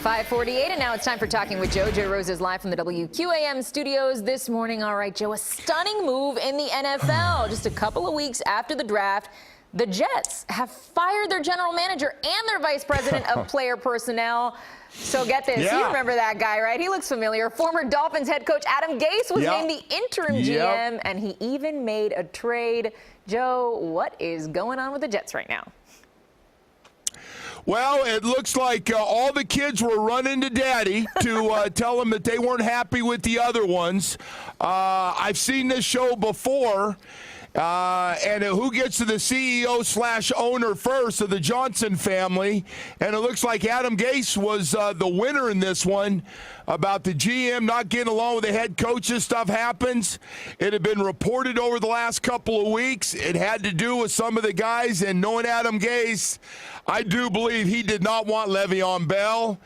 5:48, and now it's time for Talking with Joe. Joe Rose is live from the WQAM studios this morning. All right, Joe, a stunning move in the NFL. Just a couple of weeks after the draft, the Jets have fired their general manager and their vice president of player personnel. So get this, you remember that guy, right? He looks familiar. Former Dolphins head coach Adam Gase was named the interim GM, and he even made a trade. Joe, what is going on with the Jets right now? Well, it looks like all the kids were running to Daddy to tell him that they weren't happy with the other ones. I've seen this show before. And who gets to the CEO/owner first of the Johnson family? And it looks like Adam Gase was the winner in this one. About the GM not getting along with the head coaches, stuff happens. It had been reported over the last couple of weeks. It had to do with some of the guys, and knowing Adam Gase, I do believe he did not want Le'Veon Bell.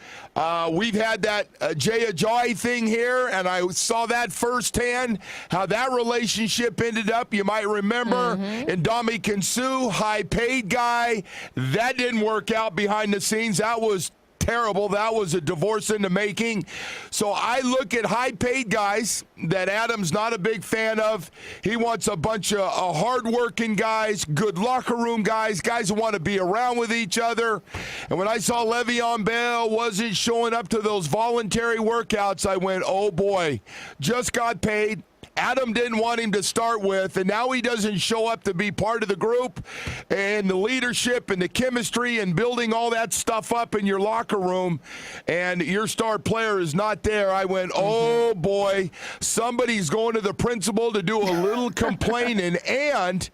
We've had that Jay Ajayi thing here, and I saw that firsthand, how that relationship ended up. You might remember Ndamukong Suh, high-paid guy. That didn't work out behind the scenes. That was terrible. That was a divorce in the making. So I look at high-paid guys that Adam's not a big fan of. He wants a bunch of hard-working guys, good locker room guys, guys who want to be around with each other. And when I saw Le'Veon Bell wasn't showing up to those voluntary workouts, I went, oh, boy, just got paid. Adam didn't want him to start with, and now he doesn't show up to be part of the group and the leadership and the chemistry and building all that stuff up in your locker room, and your star player is not there. I went, oh, boy, somebody's going to the principal to do a little complaining. And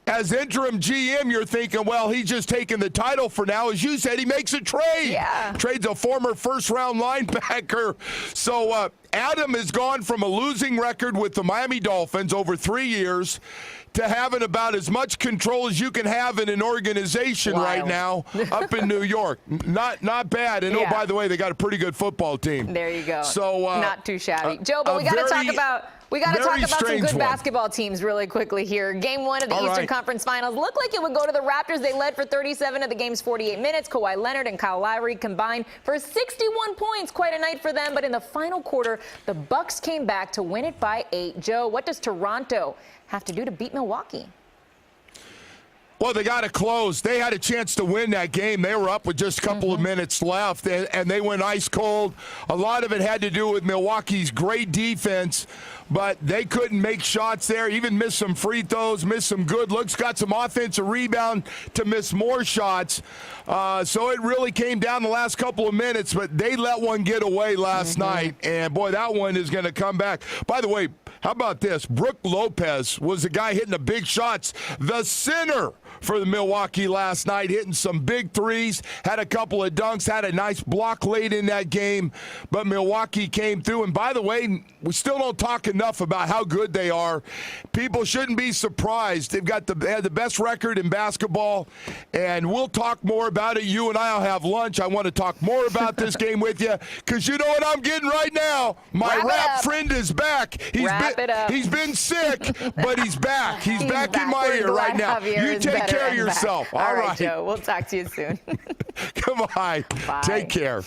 as interim GM, you're thinking, well, he's just taking the title for now. As you said, he makes a trade. Trades a former first-round linebacker. So Adam has gone from a losing record with the Miami Dolphins over 3 years to having about as much control as you can have in an organization right now up in New York. Not bad. And, oh, by the way, they got a pretty good football team. There you go. So not too shabby. Joe, but we got to talk about some good basketball teams really quickly here. Game one of the Eastern Conference Finals looked like it would go to the Raptors. They led for 37 of the game's 48 minutes. Kawhi Leonard and Kyle Lowry combined for 61 points. Quite a night for them. But in the final quarter, the Bucks came back to win it by 8. Joe, what does Toronto have to do to beat Milwaukee? Well, they got to close. They had a chance to win that game. They were up with just a couple of minutes left, and they went ice cold. A lot of it had to do with Milwaukee's great defense, but they couldn't make shots there, even missed some free throws, missed some good looks, got some offensive rebound to miss more shots. So it really came down the last couple of minutes, but they let one get away last night, and, boy, that one is going to come back. By the way, how about this? Brook Lopez was the guy hitting the big shots, the center for the Milwaukee last night, hitting some big threes, had a couple of dunks, had a nice block late in that game, but Milwaukee came through. And by the way, we still don't talk enough about how good they are. People shouldn't be surprised. They had the best record in basketball, and we'll talk more about it. You and I will have lunch. I want to talk more about this game with you, because you know what I'm getting right now? My rap friend is back. He's been sick, but he's back. He's back in my ear right now. You take care of yourself. All right, Joe. We'll talk to you soon. Come on. Bye. Take care.